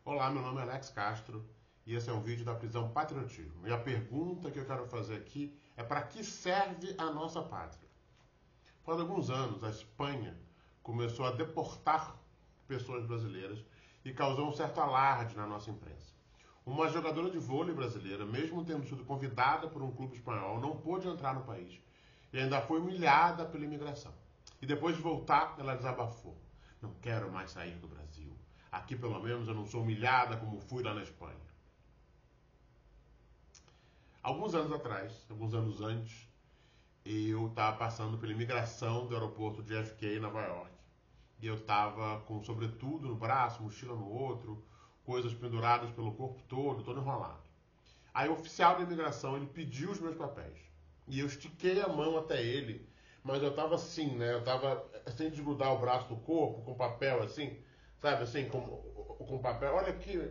Olá, meu nome é Alex Castro e esse é um vídeo da prisão Patriotismo. E a pergunta que eu quero fazer aqui é: para que serve a nossa pátria? Faz alguns anos, a Espanha começou a deportar pessoas brasileiras e causou um certo alarde na nossa imprensa. Uma jogadora de vôlei brasileira, mesmo tendo sido convidada por um clube espanhol, não pôde entrar no país e ainda foi humilhada pela imigração. E depois de voltar, ela desabafou: não quero mais sair do Brasil. Aqui, pelo menos, eu não sou humilhada como fui lá na Espanha. Alguns anos atrás, alguns anos antes, eu estava passando pela imigração do aeroporto de JFK em Nova York. E eu estava com sobretudo no braço, mochila no outro, coisas penduradas pelo corpo todo enrolado. Aí o oficial da imigração, ele pediu os meus papéis. E eu estiquei a mão até ele, mas eu estava assim, né? Eu estava sem desgrudar o braço do corpo, com papel assim, sabe, assim, com papel. Olha aqui.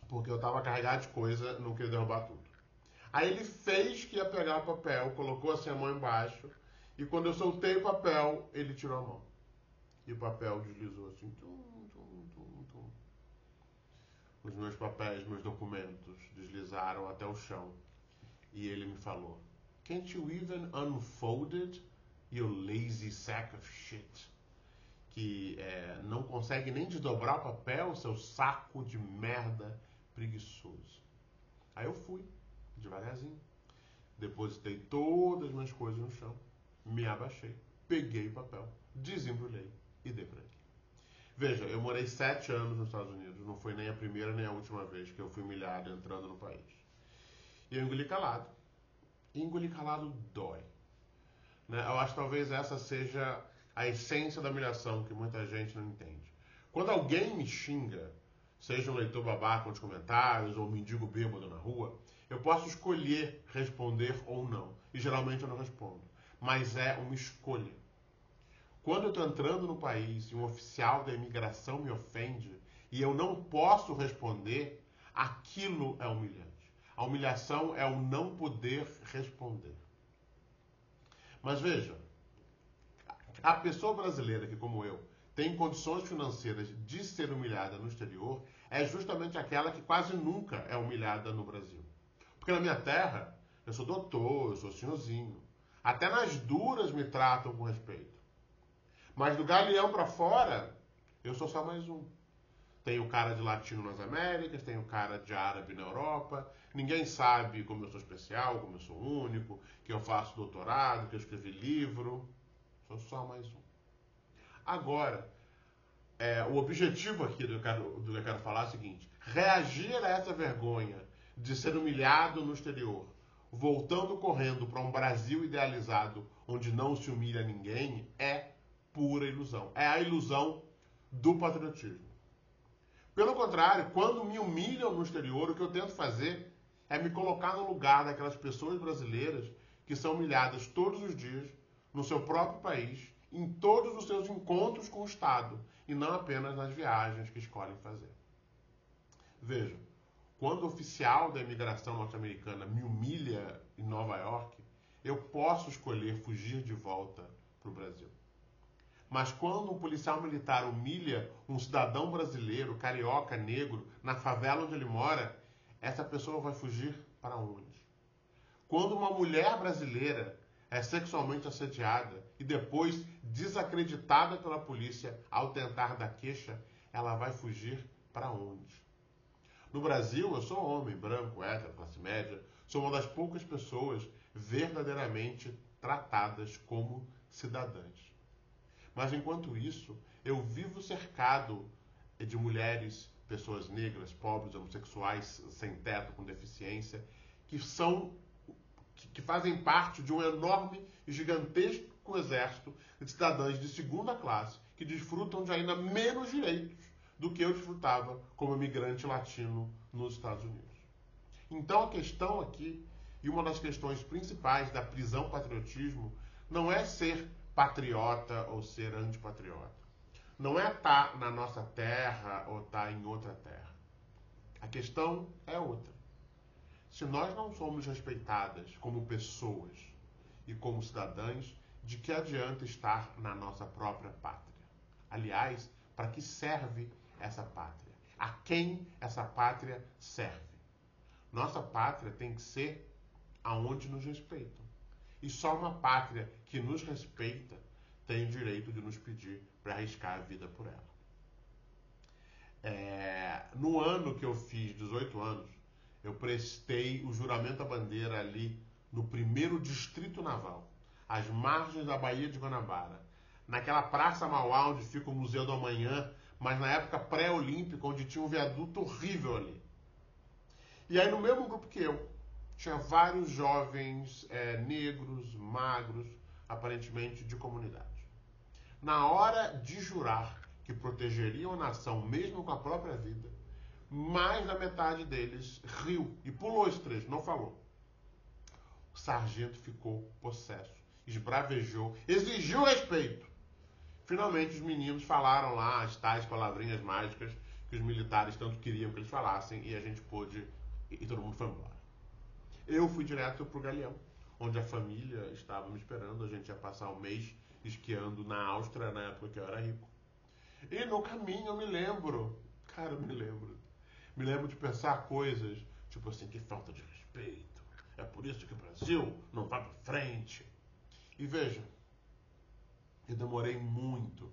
Porque eu estava carregado de coisa, não queria derrubar tudo. Aí ele fez que ia pegar o papel, colocou assim a mão embaixo, e quando eu soltei o papel, ele tirou a mão. E o papel deslizou assim. Tum. Os meus papéis, meus documentos deslizaram até o chão. E ele me falou: Can't you even unfold it, you lazy sack of shit? Que não consegue nem desdobrar o papel, seu saco de merda preguiçoso. Aí eu fui, devagarzinho. Depositei todas as minhas coisas no chão, me abaixei, peguei o papel, desembrulhei e dei para ele. Veja, eu morei 7 anos nos Estados Unidos, não foi nem a primeira nem a última vez que eu fui humilhado entrando no país. E eu engoli calado. E engolir calado dói. Né? Eu acho que talvez essa seja a essência da humilhação que muita gente não entende. Quando alguém me xinga, seja um leitor babaca nos comentários ou um mendigo bêbado na rua, eu posso escolher responder ou não. E geralmente eu não respondo. Mas é uma escolha. Quando eu estou entrando no país e um oficial da imigração me ofende e eu não posso responder, aquilo é humilhante. A humilhação é o não poder responder. Mas veja, a pessoa brasileira que, como eu, tem condições financeiras de ser humilhada no exterior é justamente aquela que quase nunca é humilhada no Brasil. Porque na minha terra, eu sou doutor, eu sou senhorzinho. Até nas duras me tratam com respeito. Mas do Galeão para fora, eu sou só mais um. Tem o cara de latino nas Américas, tem o cara de árabe na Europa. Ninguém sabe como eu sou especial, como eu sou único, que eu faço doutorado, que eu escrevi livro. Sou só mais um. Agora, o objetivo aqui do que eu quero falar é o seguinte: reagir a essa vergonha de ser humilhado no exterior, voltando correndo para um Brasil idealizado onde não se humilha ninguém, é pura ilusão. É a ilusão do patriotismo. Pelo contrário, quando me humilham no exterior, o que eu tento fazer é me colocar no lugar daquelas pessoas brasileiras que são humilhadas todos os dias, no seu próprio país, em todos os seus encontros com o Estado, e não apenas nas viagens que escolhem fazer. Veja, quando o oficial da imigração norte-americana me humilha em Nova York, eu posso escolher fugir de volta para o Brasil. Mas quando um policial militar humilha um cidadão brasileiro, carioca, negro, na favela onde ele mora, essa pessoa vai fugir para onde? Quando uma mulher brasileira é sexualmente assediada e depois desacreditada pela polícia ao tentar dar queixa, ela vai fugir para onde? No Brasil, eu sou homem, branco, hétero, classe média, sou uma das poucas pessoas verdadeiramente tratadas como cidadãs. Mas enquanto isso, eu vivo cercado de mulheres, pessoas negras, pobres, homossexuais, sem teto, com deficiência, que fazem parte de um enorme e gigantesco exército de cidadãs de segunda classe que desfrutam de ainda menos direitos do que eu desfrutava como imigrante latino nos Estados Unidos. Então a questão aqui, e uma das questões principais da prisão patriotismo, não é ser patriota ou ser antipatriota. Não é estar na nossa terra ou estar em outra terra. A questão é outra. Se nós não somos respeitadas como pessoas e como cidadãs, de que adianta estar na nossa própria pátria? Aliás, Para que serve essa pátria? A quem essa pátria serve? Nossa pátria tem que ser aonde nos respeitam. E só uma pátria que nos respeita tem o direito de nos pedir para arriscar a vida por ela. No ano que eu fiz 18 anos, eu prestei o juramento à bandeira ali no 1º Distrito Naval, às margens da Baía de Guanabara, naquela Praça Mauá onde fica o Museu do Amanhã, mas na época pré-olímpica, onde tinha um viaduto horrível ali. E aí no mesmo grupo que eu, tinha vários jovens negros, magros, aparentemente de comunidade. Na hora de jurar que protegeriam a nação, mesmo com a própria vida, mais da metade deles riu e pulou esse trecho, não falou. O sargento ficou possesso, esbravejou, exigiu respeito. Finalmente os meninos falaram lá as tais palavrinhas mágicas que os militares tanto queriam que eles falassem e a gente pôde, e todo mundo foi embora. Eu fui direto pro Galeão, onde a família estava me esperando. A gente ia passar um mês esquiando na Áustria, na época que eu era rico. E no caminho eu me lembro, cara, eu me lembro de pensar coisas, tipo assim, que falta de respeito. É por isso que o Brasil não vai pra frente. E veja, eu demorei muito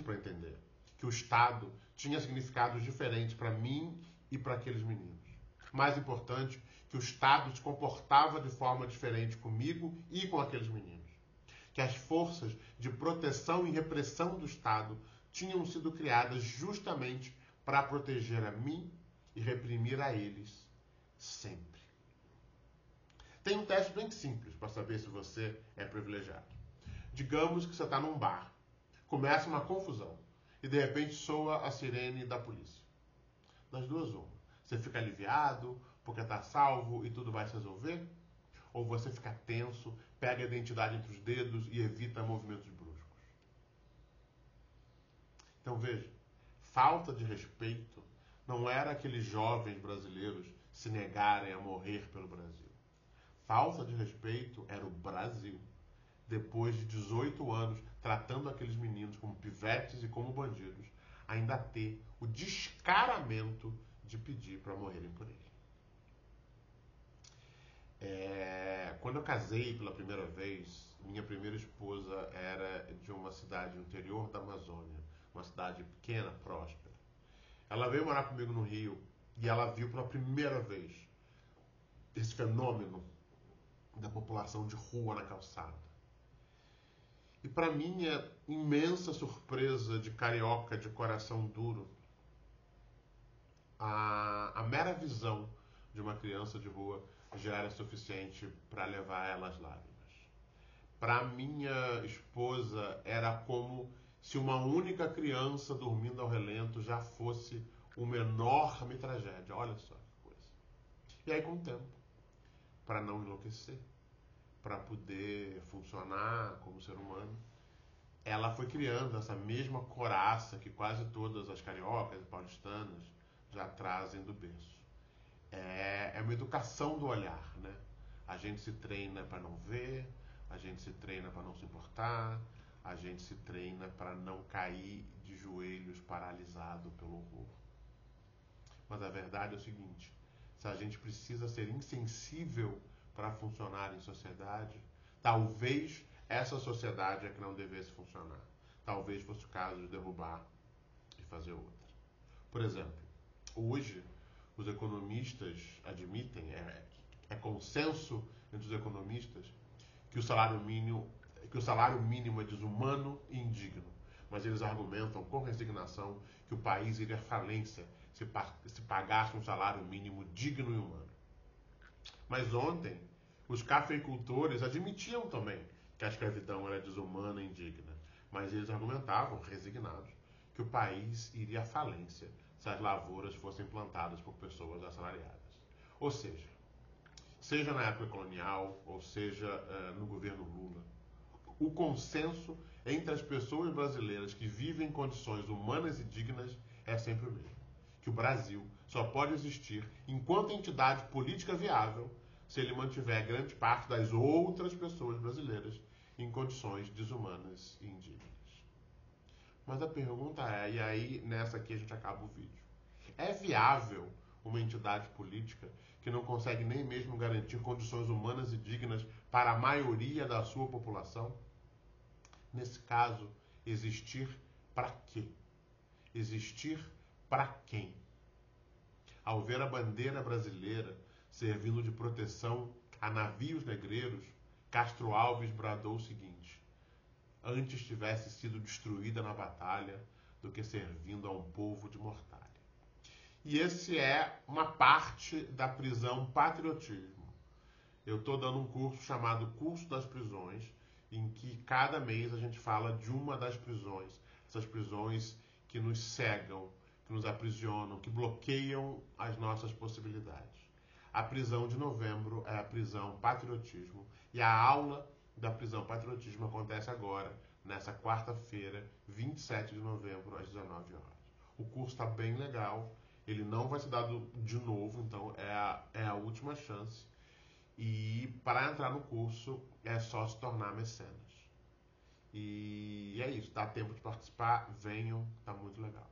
para entender que o Estado tinha significados diferentes para mim e para aqueles meninos. Mais importante, que o Estado se comportava de forma diferente comigo e com aqueles meninos. Que as forças de proteção e repressão do Estado tinham sido criadas justamente para proteger a mim e reprimir a eles sempre. Tem um teste bem simples para saber se você é privilegiado. Digamos que você está num bar, começa uma confusão e de repente soa a sirene da polícia. Das duas, uma. Você fica aliviado porque está salvo e tudo vai se resolver? Ou você fica tenso, pega a identidade entre os dedos e evita movimentos bruscos? Então veja, falta de respeito não era aqueles jovens brasileiros se negarem a morrer pelo Brasil. Falta de respeito era o Brasil, depois de 18 anos tratando aqueles meninos como pivetes e como bandidos, ainda ter o descaramento de pedir para morrerem por ele. Quando eu casei pela primeira vez, minha primeira esposa era de uma cidade no interior da Amazônia, uma cidade pequena, próspera. Ela veio morar comigo no Rio e ela viu pela primeira vez esse fenômeno da população de rua na calçada. E para minha imensa surpresa de carioca de coração duro, a mera visão de uma criança de rua já era suficiente para levar ela às lágrimas. Para minha esposa era como se uma única criança dormindo ao relento já fosse uma enorme tragédia. Olha só que coisa. E aí com o tempo, para não enlouquecer, para poder funcionar como ser humano, ela foi criando essa mesma coraça que quase todas as cariocas e paulistanas já trazem do berço. É uma educação do olhar, né? A gente se treina para não ver, a gente se treina para não se importar, a gente se treina para não cair de joelhos paralisado pelo horror. Mas a verdade é o seguinte, se a gente precisa ser insensível para funcionar em sociedade, talvez essa sociedade é que não devesse funcionar. Talvez fosse o caso de derrubar e fazer outra. Por exemplo, hoje os economistas admitem, é consenso entre os economistas, que o salário mínimo é desumano e indigno. Mas eles argumentam com resignação que o país iria à falência se pagasse um salário mínimo digno e humano. Mas ontem, os cafeicultores admitiam também que a escravidão era desumana e indigna. Mas eles argumentavam, resignados, que o país iria à falência se as lavouras fossem plantadas por pessoas assalariadas. Ou seja na época colonial, ou seja no governo Lula, o consenso entre as pessoas brasileiras que vivem em condições humanas e dignas é sempre o mesmo. Que o Brasil só pode existir enquanto entidade política viável se ele mantiver grande parte das outras pessoas brasileiras em condições desumanas e indignas. Mas a pergunta é, e aí nessa aqui a gente acaba o vídeo, é viável uma entidade política que não consegue nem mesmo garantir condições humanas e dignas para a maioria da sua população? Nesse caso, existir para quê? Existir para quem? Ao ver a bandeira brasileira servindo de proteção a navios negreiros, Castro Alves bradou o seguinte: antes tivesse sido destruída na batalha do que servindo a um povo de mortalha. E esse é uma parte da prisão patriotismo. Eu estou dando um curso chamado Curso das Prisões, em que cada mês a gente fala de uma das prisões, essas prisões que nos cegam, que nos aprisionam, que bloqueiam as nossas possibilidades. A prisão de novembro é a prisão patriotismo e a aula da prisão patriotismo acontece agora, nessa quarta-feira, 27 de novembro, às 19 horas. O curso está bem legal, ele não vai ser dado de novo, então é a última chance. E para entrar no curso é só se tornar mecenas. E é isso, dá tempo de participar, venham, tá muito legal.